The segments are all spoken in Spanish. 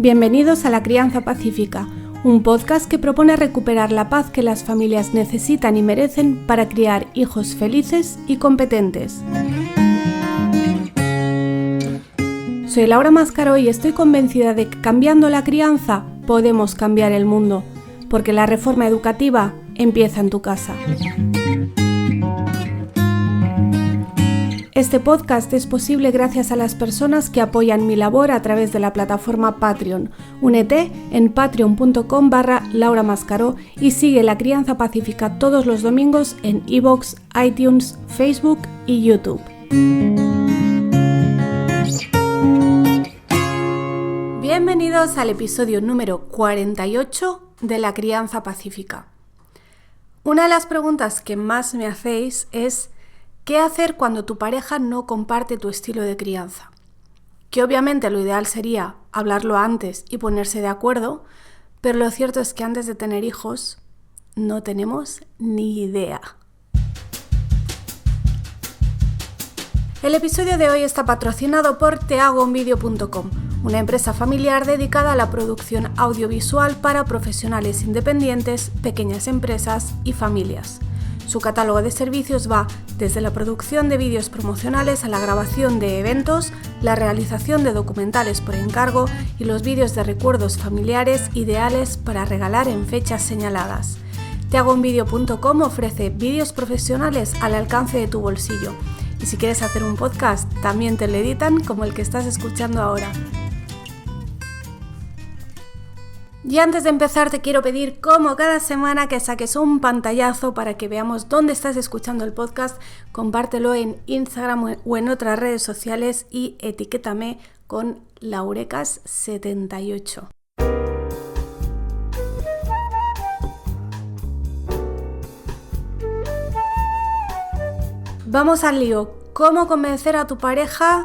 Bienvenidos a La Crianza Pacífica, un podcast que propone recuperar la paz que las familias necesitan y merecen para criar hijos felices y competentes. Soy Laura Mascaró y estoy convencida de que cambiando la crianza podemos cambiar el mundo, porque la reforma educativa empieza en tu casa. Este podcast es posible gracias a las personas que apoyan mi labor a través de la plataforma Patreon. Únete en patreon.com/Laura Mascaró y sigue La Crianza Pacífica todos los domingos en iVoox, iTunes, Facebook y YouTube. Bienvenidos al episodio número 48 de La Crianza Pacífica. Una de las preguntas que más me hacéis es ¿qué hacer cuando tu pareja no comparte tu estilo de crianza? Que obviamente lo ideal sería hablarlo antes y ponerse de acuerdo, pero lo cierto es que antes de tener hijos no tenemos ni idea. El episodio de hoy está patrocinado por tehagounvideo.com, una empresa familiar dedicada a la producción audiovisual para profesionales independientes, pequeñas empresas y familias. Su catálogo de servicios va desde la producción de vídeos promocionales a la grabación de eventos, la realización de documentales por encargo y los vídeos de recuerdos familiares ideales para regalar en fechas señaladas. tehagounvideo.com ofrece vídeos profesionales al alcance de tu bolsillo. Y si quieres hacer un podcast, también te lo editan como el que estás escuchando ahora. Y antes de empezar te quiero pedir, como cada semana, que saques un pantallazo para que veamos dónde estás escuchando el podcast, compártelo en Instagram o en otras redes sociales y etiquétame con laurecas78. Vamos al lío. ¿Cómo convencer a tu pareja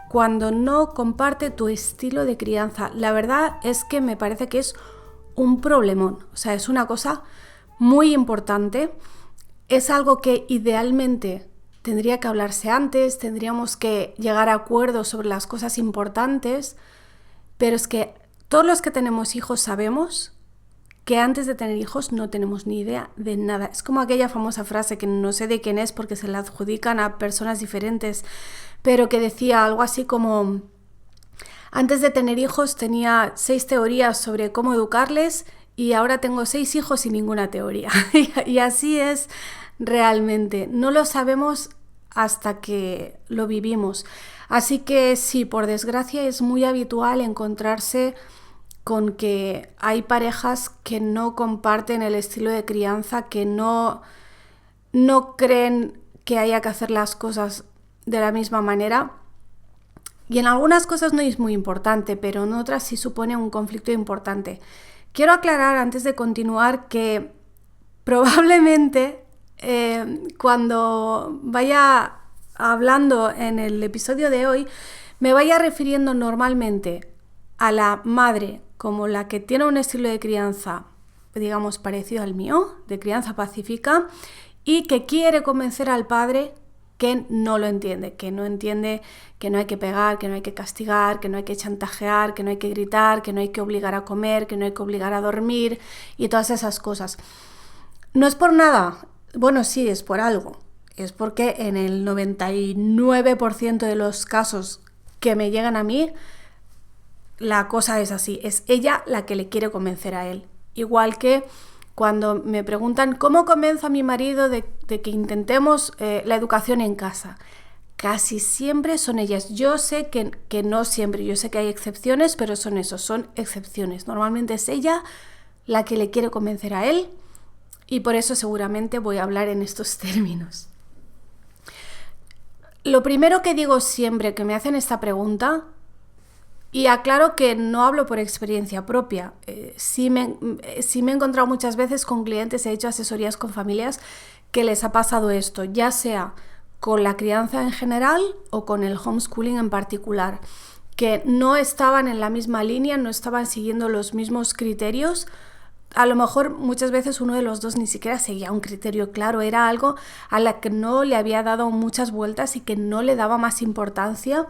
cuando no comparte tu estilo de crianza? La verdad es que me parece que es un problemón, o sea, es una cosa muy importante, es algo que idealmente tendría que hablarse antes, tendríamos que llegar a acuerdos sobre las cosas importantes, pero es que todos los que tenemos hijos sabemos que antes de tener hijos no tenemos ni idea de nada. Es como aquella famosa frase que no sé de quién es porque se la adjudican a personas diferentes, pero que decía algo así como: antes de tener hijos tenía 6 teorías sobre cómo educarles y ahora tengo 6 hijos y ninguna teoría. Y así es realmente. No lo sabemos hasta que lo vivimos. Así que sí, por desgracia es muy habitual encontrarse con que hay parejas que no comparten el estilo de crianza, que no creen que haya que hacer las cosas de la misma manera. Y en algunas cosas no es muy importante, pero en otras sí supone un conflicto importante. Quiero aclarar antes de continuar que probablemente cuando vaya hablando en el episodio de hoy me vaya refiriendo normalmente a la madre como la que tiene un estilo de crianza, digamos, parecido al mío, de crianza pacífica, y que quiere convencer al padre que no lo entiende, que no entiende que no hay que pegar, que no hay que castigar, que no hay que chantajear, que no hay que gritar, que no hay que obligar a comer, que no hay que obligar a dormir y todas esas cosas. No es por nada, bueno, sí, es por algo. Es porque en el 99% de los casos que me llegan a mí, la cosa es así, es ella la que le quiere convencer a él. Igual que cuando me preguntan ¿cómo convenzo a mi marido de que intentemos la educación en casa? Casi siempre son ellas. Yo sé que no siempre, yo sé que hay excepciones, pero son excepciones. Normalmente es ella la que le quiere convencer a él y por eso seguramente voy a hablar en estos términos. Lo primero que digo siempre que me hacen esta pregunta, y aclaro que no hablo por experiencia propia, sí me he encontrado muchas veces con clientes, he hecho asesorías con familias que les ha pasado esto, ya sea con la crianza en general o con el homeschooling en particular, que no estaban en la misma línea, no estaban siguiendo los mismos criterios. A lo mejor muchas veces uno de los dos ni siquiera seguía un criterio claro, era algo a la que no le había dado muchas vueltas y que no le daba más importancia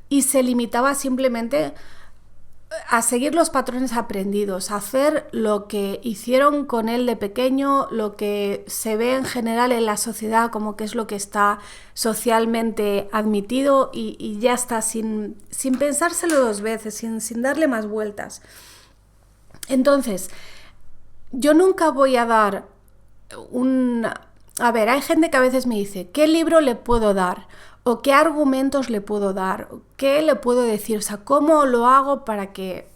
y se limitaba simplemente a seguir los patrones aprendidos, a hacer lo que hicieron con él de pequeño, lo que se ve en general en la sociedad como que es lo que está socialmente admitido y ya está, sin pensárselo dos veces, sin darle más vueltas. Entonces, yo nunca voy a dar A ver, hay gente que a veces me dice, ¿qué libro le puedo dar? ¿O qué argumentos le puedo dar? ¿Qué le puedo decir? O sea, ¿cómo lo hago para que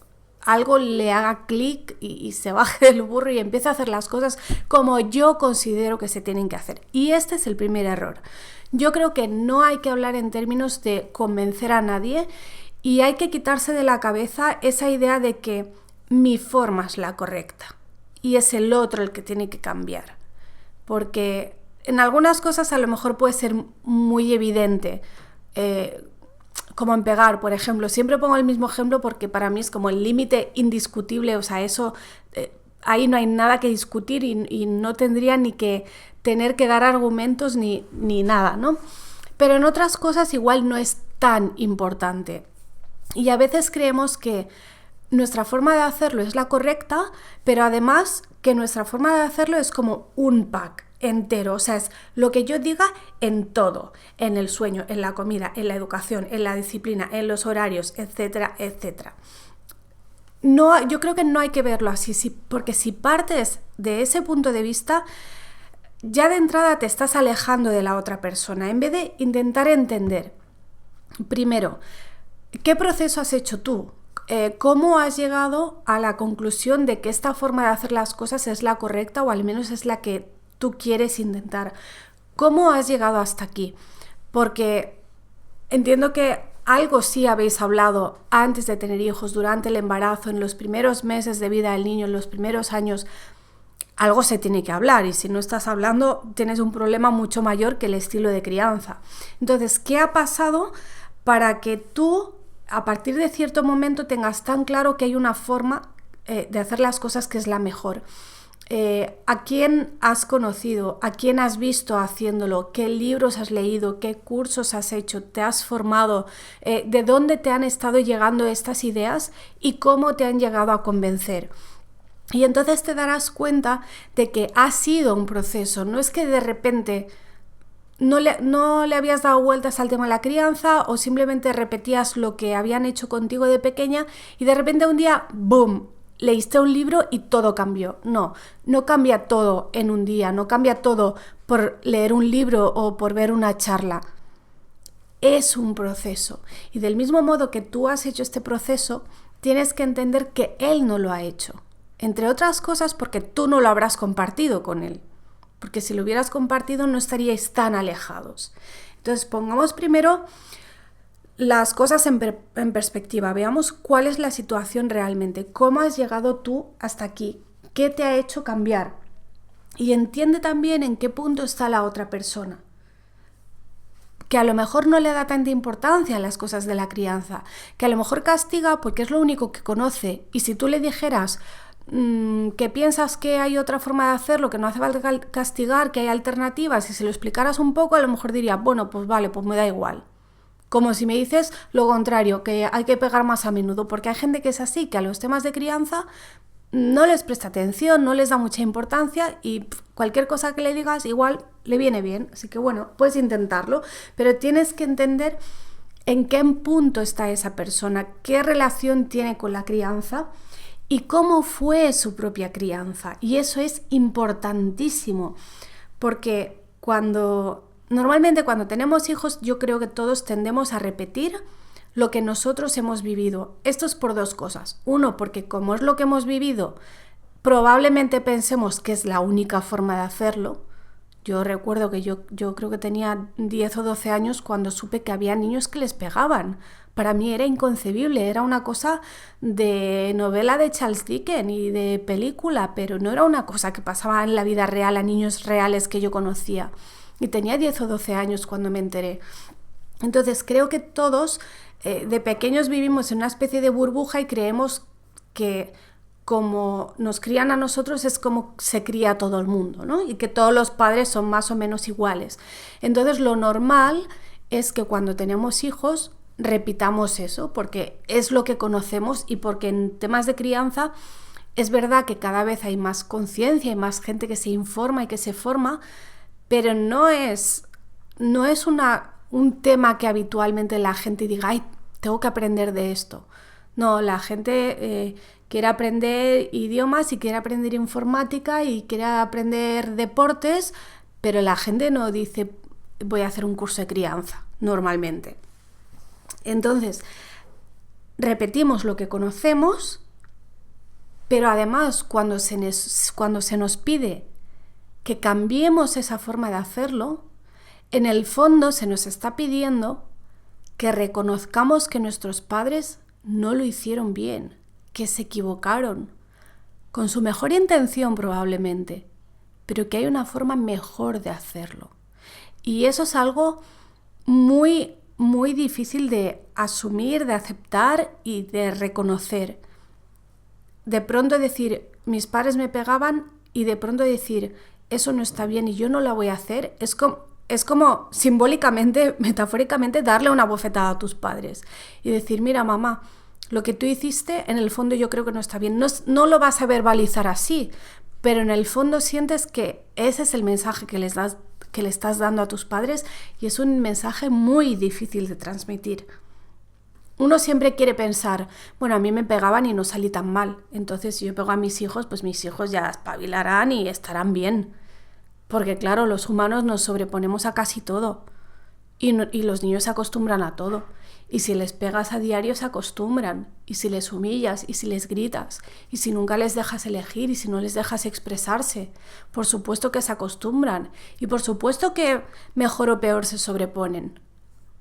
algo le haga clic y se baje del burro y empiece a hacer las cosas como yo considero que se tienen que hacer? Y este es el primer error. Yo creo que no hay que hablar en términos de convencer a nadie y hay que quitarse de la cabeza esa idea de que mi forma es la correcta y es el otro el que tiene que cambiar. Porque en algunas cosas a lo mejor puede ser muy evidente, como en pegar, por ejemplo. Siempre pongo el mismo ejemplo porque para mí es como el límite indiscutible, o sea, eso, ahí no hay nada que discutir y no tendría ni que tener que dar argumentos ni nada, ¿no? Pero en otras cosas igual no es tan importante. Y a veces creemos que nuestra forma de hacerlo es la correcta, pero además que nuestra forma de hacerlo es como un pack entero, o sea, es lo que yo diga en todo, en el sueño, en la comida, en la educación, en la disciplina, en los horarios, etcétera, etcétera. No, yo creo que no hay que verlo así, porque si partes de ese punto de vista, ya de entrada te estás alejando de la otra persona, en vez de intentar entender, primero, ¿qué proceso has hecho tú? ¿Cómo has llegado a la conclusión de que esta forma de hacer las cosas es la correcta o al menos es la que tú quieres intentar? ¿Cómo has llegado hasta aquí? Porque entiendo que algo sí habéis hablado antes de tener hijos, durante el embarazo, en los primeros meses de vida del niño, en los primeros años. Algo se tiene que hablar y si no estás hablando tienes un problema mucho mayor que el estilo de crianza. Entonces, ¿qué ha pasado para que tú a partir de cierto momento tengas tan claro que hay una forma de hacer las cosas que es la mejor? ¿A quién has conocido? ¿A quién has visto haciéndolo? ¿Qué libros has leído? ¿Qué cursos has hecho? ¿Te has formado? ¿De dónde te han estado llegando estas ideas? ¿Y cómo te han llegado a convencer? Y entonces te darás cuenta de que ha sido un proceso. No es que de repente no le habías dado vueltas al tema de la crianza o simplemente repetías lo que habían hecho contigo de pequeña y de repente un día, ¡boom!, leíste un libro y todo cambió. No cambia todo en un día, no cambia todo por leer un libro o por ver una charla. Es un proceso. Y del mismo modo que tú has hecho este proceso, tienes que entender que él no lo ha hecho. Entre otras cosas porque tú no lo habrás compartido con él. Porque si lo hubieras compartido no estaríais tan alejados. Entonces pongamos primero las cosas en perspectiva. Veamos cuál es la situación realmente. ¿Cómo has llegado tú hasta aquí? ¿Qué te ha hecho cambiar? Y entiende también en qué punto está la otra persona. Que a lo mejor no le da tanta importancia a las cosas de la crianza. Que a lo mejor castiga porque es lo único que conoce. Y si tú le dijeras que piensas que hay otra forma de hacerlo, que no hace falta castigar, que hay alternativas, y si lo explicaras un poco, a lo mejor diría, bueno, pues vale, pues me da igual. Como si me dices lo contrario, que hay que pegar más a menudo, porque hay gente que es así, que a los temas de crianza no les presta atención, no les da mucha importancia y cualquier cosa que le digas igual le viene bien. Así que bueno, puedes intentarlo, pero tienes que entender en qué punto está esa persona, qué relación tiene con la crianza y cómo fue su propia crianza. Y eso es importantísimo, porque normalmente cuando tenemos hijos, yo creo que todos tendemos a repetir lo que nosotros hemos vivido. Esto es por dos cosas. Uno, porque como es lo que hemos vivido, probablemente pensemos que es la única forma de hacerlo. Yo recuerdo que yo creo que tenía 10 o 12 años cuando supe que había niños que les pegaban. Para mí era inconcebible, era una cosa de novela de Charles Dickens y de película, pero no era una cosa que pasaba en la vida real a niños reales que yo conocía. Y tenía 10 o 12 años cuando me enteré. Entonces creo que todos de pequeños vivimos en una especie de burbuja y creemos que como nos crían a nosotros es como se cría a todo el mundo, ¿no? Y que todos los padres son más o menos iguales. Entonces lo normal es que cuando tenemos hijos repitamos eso, porque es lo que conocemos y porque en temas de crianza es verdad que cada vez hay más conciencia y más gente que se informa y que se forma, pero no es un tema que habitualmente la gente diga, ay, tengo que aprender de esto. No, la gente quiere aprender idiomas y quiere aprender informática y quiere aprender deportes, pero la gente no dice, voy a hacer un curso de crianza, normalmente. Entonces, repetimos lo que conocemos, pero además cuando se nos pide que cambiemos esa forma de hacerlo, en el fondo se nos está pidiendo que reconozcamos que nuestros padres no lo hicieron bien, que se equivocaron, con su mejor intención probablemente, pero que hay una forma mejor de hacerlo. Y eso es algo muy, muy difícil de asumir, de aceptar y de reconocer. De pronto decir, mis padres me pegaban, y de pronto decir, eso no está bien y yo no lo voy a hacer, es como simbólicamente, metafóricamente, darle una bofetada a tus padres y decir, mira, mamá, lo que tú hiciste, en el fondo yo creo que no está bien. No lo vas a verbalizar así, pero en el fondo sientes que ese es el mensaje que le estás dando a tus padres, y es un mensaje muy difícil de transmitir. Uno siempre quiere pensar, bueno, a mí me pegaban y no salí tan mal, entonces si yo pego a mis hijos, pues mis hijos ya espabilarán y estarán bien. Porque claro, los humanos nos sobreponemos a casi todo y los niños se acostumbran a todo. Y si les pegas a diario se acostumbran, y si les humillas, y si les gritas, y si nunca les dejas elegir, y si no les dejas expresarse, por supuesto que se acostumbran, y por supuesto que mejor o peor se sobreponen,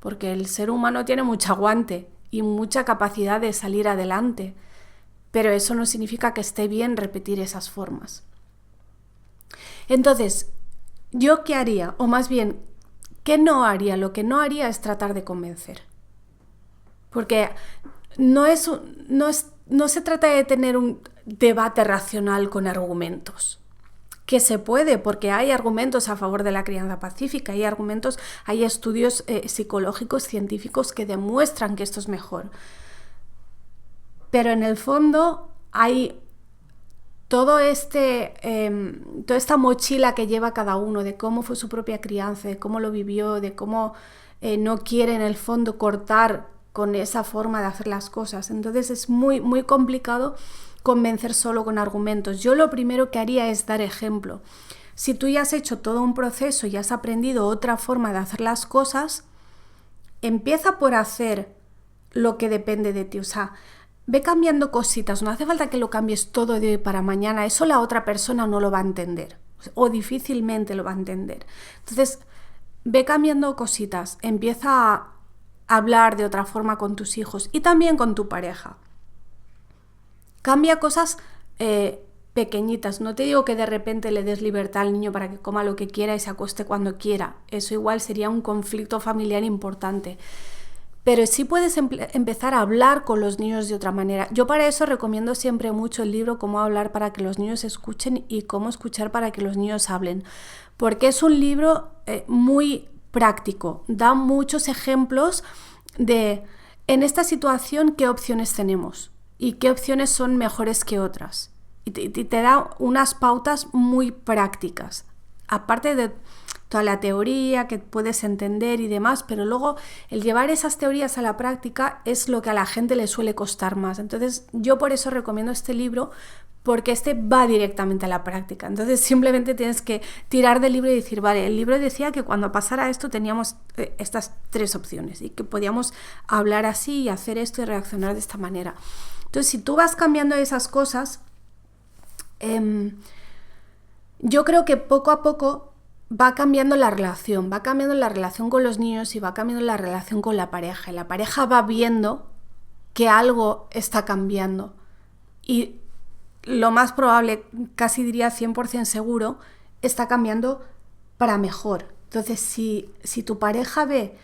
porque el ser humano tiene mucho aguante y mucha capacidad de salir adelante, pero eso no significa que esté bien repetir esas formas. Entonces, ¿yo qué haría? O más bien, ¿qué no haría? Lo que no haría es tratar de convencer. Porque no se trata de tener un debate racional con argumentos. Que se puede, porque hay argumentos a favor de la crianza pacífica, hay estudios psicológicos, científicos que demuestran que esto es mejor. Pero en el fondo hay toda esta mochila que lleva cada uno, de cómo fue su propia crianza, de cómo lo vivió, de cómo no quiere en el fondo cortar con esa forma de hacer las cosas. Entonces es muy, muy complicado convencer solo con argumentos. Yo lo primero que haría es dar ejemplo. Si tú ya has hecho todo un proceso y has aprendido otra forma de hacer las cosas, empieza por hacer lo que depende de ti. O sea, ve cambiando cositas. No hace falta que lo cambies todo de hoy para mañana. Eso la otra persona no lo va a entender, o difícilmente lo va a entender. Entonces, ve cambiando cositas. Empieza a hablar de otra forma con tus hijos y también con tu pareja. Cambia cosas pequeñitas. No te digo que de repente le des libertad al niño para que coma lo que quiera y se acueste cuando quiera. Eso igual sería un conflicto familiar importante. Pero sí puedes empezar a hablar con los niños de otra manera. Yo para eso recomiendo siempre mucho el libro Cómo hablar para que los niños escuchen y Cómo escuchar para que los niños hablen. Porque es un libro muy práctico. Da muchos ejemplos de, en esta situación, qué opciones tenemos y qué opciones son mejores que otras. Y te da unas pautas muy prácticas. Aparte de toda la teoría que puedes entender y demás, pero luego el llevar esas teorías a la práctica es lo que a la gente le suele costar más. Entonces yo por eso recomiendo este libro, porque este va directamente a la práctica. Entonces simplemente tienes que tirar del libro y decir, vale, el libro decía que cuando pasara esto teníamos estas 3 opciones y que podíamos hablar así y hacer esto y reaccionar de esta manera. Entonces si tú vas cambiando esas cosas, yo creo que poco a poco va cambiando la relación con los niños y va cambiando la relación con la pareja. Y la pareja va viendo que algo está cambiando. Y lo más probable, casi diría 100% seguro, está cambiando para mejor. Entonces, si tu pareja ve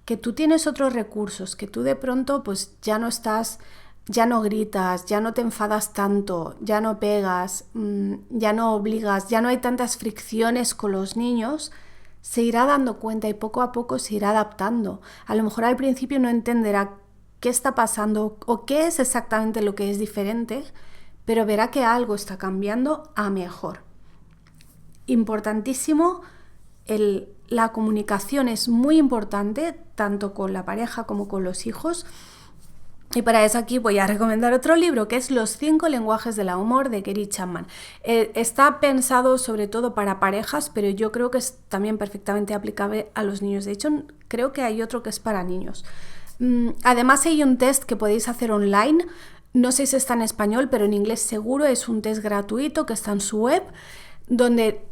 que tú tienes otros recursos, que tú de pronto pues ya no gritas, ya no te enfadas tanto, ya no pegas, ya no obligas, ya no hay tantas fricciones con los niños, se irá dando cuenta y poco a poco se irá adaptando. A lo mejor al principio no entenderá qué está pasando o qué es exactamente lo que es diferente, pero verá que algo está cambiando a mejor. Importantísimo, la comunicación es muy importante, tanto con la pareja como con los hijos. Y para eso aquí voy a recomendar otro libro, que es Los 5 lenguajes del amor, de Gary Chapman. Está pensado sobre todo para parejas, pero yo creo que es también perfectamente aplicable a los niños. De hecho, creo que hay otro que es para niños. Además, hay un test que podéis hacer online. No sé si está en español, pero en inglés seguro. Es un test gratuito que está en su web, donde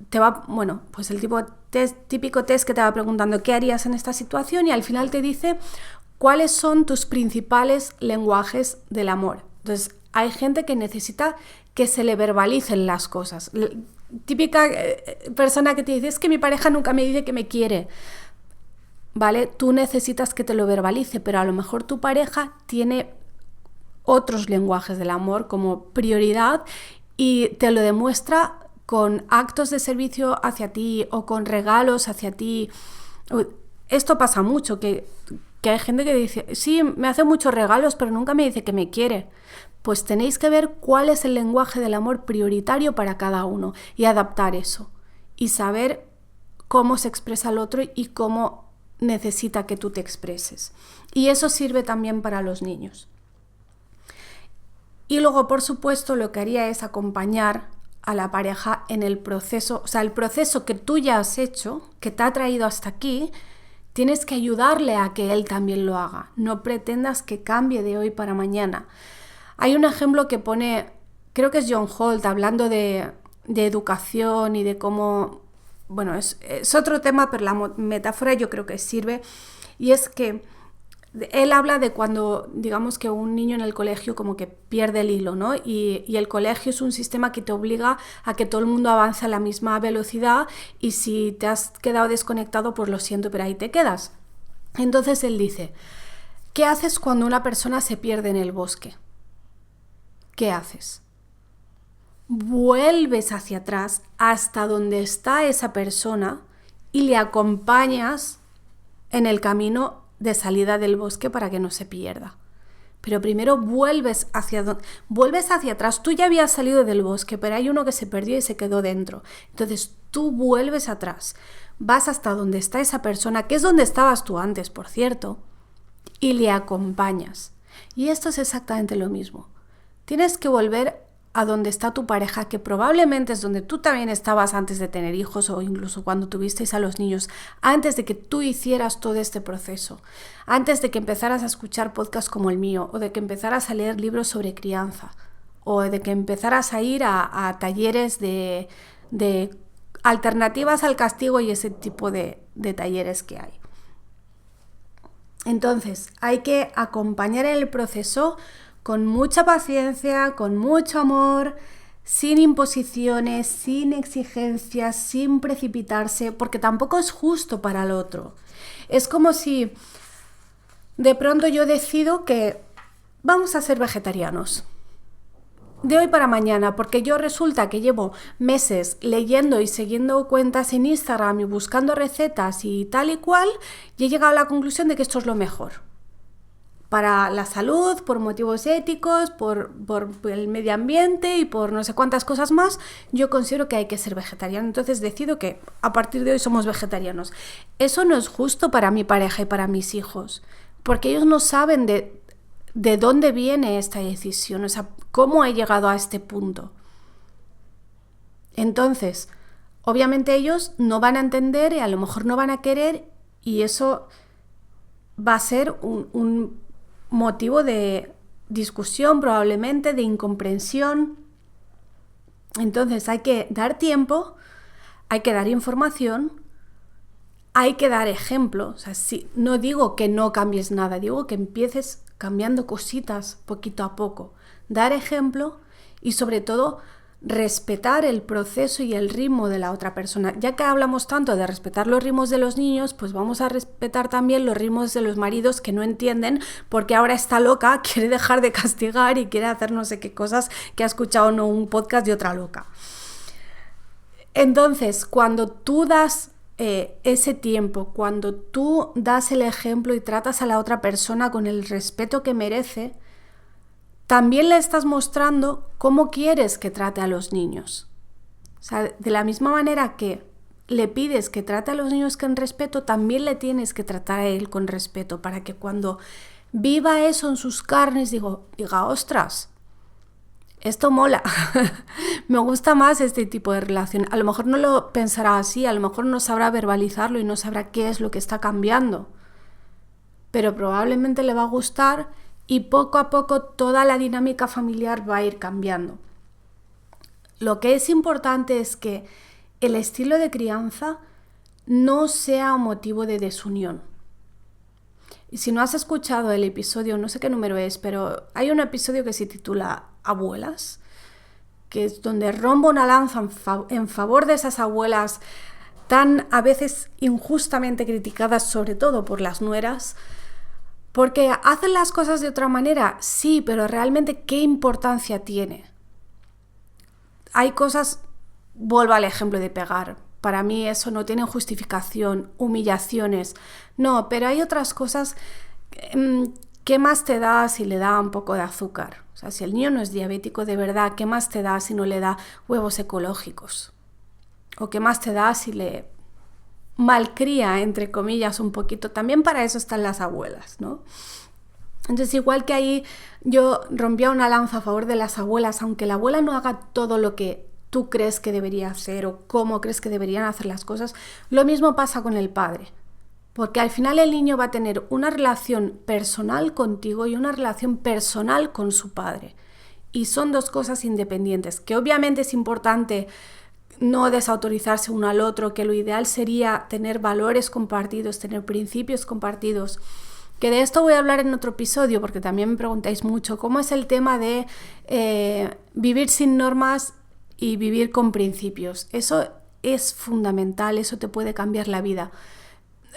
te va, bueno, pues el típico test que te va preguntando qué harías en esta situación, y al final te dice cuáles son tus principales lenguajes del amor. Entonces, hay gente que necesita que se le verbalicen las cosas. Típica persona que te dice, es que mi pareja nunca me dice que me quiere. ¿Vale? Tú necesitas que te lo verbalice, pero a lo mejor tu pareja tiene otros lenguajes del amor como prioridad y te lo demuestra con actos de servicio hacia ti o con regalos hacia ti. Esto pasa mucho, que hay gente que dice, sí, me hace muchos regalos, pero nunca me dice que me quiere. Pues tenéis que ver cuál es el lenguaje del amor prioritario para cada uno y adaptar eso y saber cómo se expresa el otro y cómo necesita que tú te expreses. Y eso sirve también para los niños. Y luego, por supuesto, lo que haría es acompañar a la pareja en el proceso, o sea, el proceso que tú ya has hecho, que te ha traído hasta aquí. Tienes que ayudarle a que él también lo haga. No pretendas que cambie de hoy para mañana. Hay un ejemplo que pone, creo que es John Holt, hablando de educación y de cómo... Bueno, es otro tema, pero la metáfora yo creo que sirve. Y es que él habla de cuando, digamos que un niño en el colegio como que pierde el hilo, ¿no? Y el colegio es un sistema que te obliga a que todo el mundo avance a la misma velocidad y si te has quedado desconectado, pues lo siento, pero ahí te quedas. Entonces él dice, ¿qué haces cuando una persona se pierde en el bosque? ¿Qué haces? Vuelves hacia atrás hasta donde está esa persona y le acompañas en el camino de salida del bosque para que no se pierda. Pero primero vuelves hacia atrás. Tú ya habías salido del bosque, pero hay uno que se perdió y se quedó dentro. Entonces tú vuelves atrás, vas hasta donde está esa persona, que es donde estabas tú antes, por cierto, y le acompañas. Y esto es exactamente lo mismo. Tienes que volver a donde está tu pareja, que probablemente es donde tú también estabas antes de tener hijos o incluso cuando tuvisteis a los niños, antes de que tú hicieras todo este proceso, antes de que empezaras a escuchar podcasts como el mío o de que empezaras a leer libros sobre crianza o de que empezaras a ir a talleres de alternativas al castigo y ese tipo de talleres que hay. Entonces, hay que acompañar el proceso con mucha paciencia, con mucho amor, sin imposiciones, sin exigencias, sin precipitarse, porque tampoco es justo para el otro. Es como si de pronto yo decido que vamos a ser vegetarianos de hoy para mañana, porque yo resulta que llevo meses leyendo y siguiendo cuentas en Instagram y buscando recetas y tal y cual, y he llegado a la conclusión de que esto es lo mejor. Para la salud, por motivos éticos, por el medio ambiente y por no sé cuántas cosas más, yo considero que hay que ser vegetariano. Entonces decido que a partir de hoy somos vegetarianos. Eso no es justo para mi pareja y para mis hijos, porque ellos no saben de dónde viene esta decisión, o sea, cómo he llegado a este punto. Entonces, obviamente ellos no van a entender y a lo mejor no van a querer, y eso va a ser un motivo de discusión, probablemente, de incomprensión. Entonces hay que dar tiempo, hay que dar información, hay que dar ejemplo. O sea, no digo que no cambies nada, digo que empieces cambiando cositas poquito a poco. Dar ejemplo y sobre todo respetar el proceso y el ritmo de la otra persona. Ya que hablamos tanto de respetar los ritmos de los niños, pues vamos a respetar también los ritmos de los maridos que no entienden porque ahora está loca, quiere dejar de castigar y quiere hacer no sé qué cosas que ha escuchado un podcast de otra loca. Entonces, cuando tú das ese tiempo, cuando tú das el ejemplo y tratas a la otra persona con el respeto que merece, también le estás mostrando cómo quieres que trate a los niños. O sea, de la misma manera que le pides que trate a los niños con respeto, también le tienes que tratar a él con respeto, para que cuando viva eso en sus carnes diga, ostras, esto mola, me gusta más este tipo de relación. A lo mejor no lo pensará así, a lo mejor no sabrá verbalizarlo y no sabrá qué es lo que está cambiando, pero probablemente le va a gustar y poco a poco toda la dinámica familiar va a ir cambiando. Lo que es importante es que el estilo de crianza no sea un motivo de desunión. Y si no has escuchado el episodio, no sé qué número es, pero hay un episodio que se titula Abuelas, que es donde rompo una lanza en favor de esas abuelas tan a veces injustamente criticadas, sobre todo por las nueras, porque hacen las cosas de otra manera, sí, pero realmente ¿qué importancia tiene? Hay cosas, vuelvo al ejemplo de pegar, para mí eso no tiene justificación, humillaciones, no, pero hay otras cosas, ¿qué más te da si le da un poco de azúcar? O sea, si el niño no es diabético de verdad, ¿qué más te da si no le da huevos ecológicos? ¿O qué más te da si le malcría, entre comillas, un poquito? También para eso están las abuelas, ¿no? Entonces, igual que ahí yo rompía una lanza a favor de las abuelas, aunque la abuela no haga todo lo que tú crees que debería hacer o cómo crees que deberían hacer las cosas, lo mismo pasa con el padre. Porque al final el niño va a tener una relación personal contigo y una relación personal con su padre. Y son dos cosas independientes, que obviamente es importante no desautorizarse uno al otro, que lo ideal sería tener valores compartidos, tener principios compartidos. Que de esto voy a hablar en otro episodio, porque también me preguntáis mucho cómo es el tema de vivir sin normas y vivir con principios. Eso es fundamental, eso te puede cambiar la vida.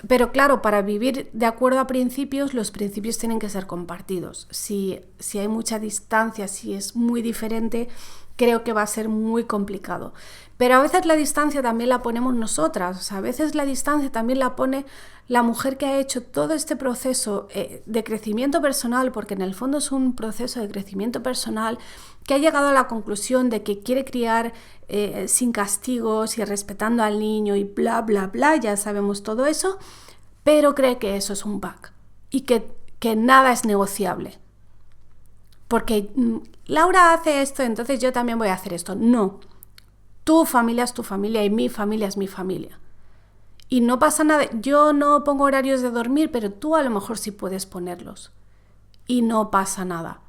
Pero claro, para vivir de acuerdo a principios, los principios tienen que ser compartidos. Si hay mucha distancia, si es muy diferente, creo que va a ser muy complicado. Pero a veces la distancia también la ponemos nosotras, o sea, a veces la distancia también la pone la mujer que ha hecho todo este proceso de crecimiento personal, porque en el fondo es un proceso de crecimiento personal, que ha llegado a la conclusión de que quiere criar sin castigos y respetando al niño y bla, bla, bla, ya sabemos todo eso, pero cree que eso es un bug y que nada es negociable. Porque Laura hace esto, entonces yo también voy a hacer esto. No, tu familia es tu familia y mi familia es mi familia. Y no pasa nada, yo no pongo horarios de dormir, pero tú a lo mejor sí puedes ponerlos. Y no pasa nada.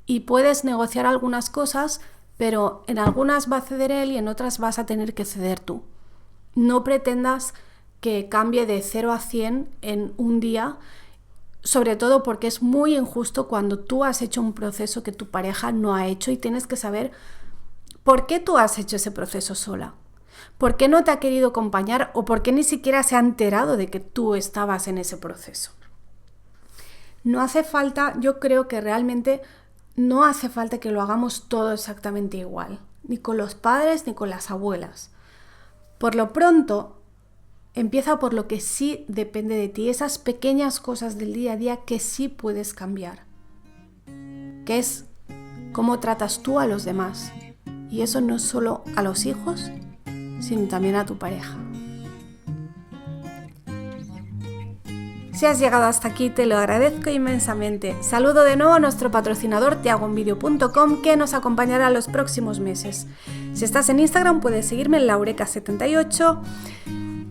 Y puedes negociar algunas cosas, pero en algunas va a ceder él y en otras vas a tener que ceder tú. No pretendas que cambie de 0 a 100 en un día, sobre todo porque es muy injusto cuando tú has hecho un proceso que tu pareja no ha hecho y tienes que saber por qué tú has hecho ese proceso sola. ¿Por qué no te ha querido acompañar o por qué ni siquiera se ha enterado de que tú estabas en ese proceso? No hace falta, yo creo que realmente no hace falta que lo hagamos todo exactamente igual, ni con los padres ni con las abuelas. Por lo pronto, empieza por lo que sí depende de ti, esas pequeñas cosas del día a día que sí puedes cambiar, que es cómo tratas tú a los demás. Y eso no es solo a los hijos, sino también a tu pareja. Si has llegado hasta aquí, te lo agradezco inmensamente. Saludo de nuevo a nuestro patrocinador tehagounvideo.com, que nos acompañará los próximos meses. Si estás en Instagram, puedes seguirme en laureca78.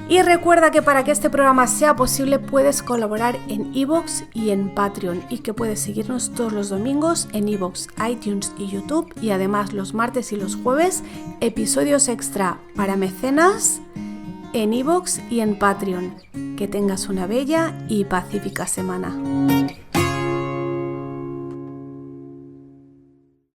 Y recuerda que para que este programa sea posible puedes colaborar en iVoox y en Patreon, y que puedes seguirnos todos los domingos en iVoox, iTunes y YouTube, y además los martes y los jueves episodios extra para mecenas en iVoox y en Patreon. Que tengas una bella y pacífica semana.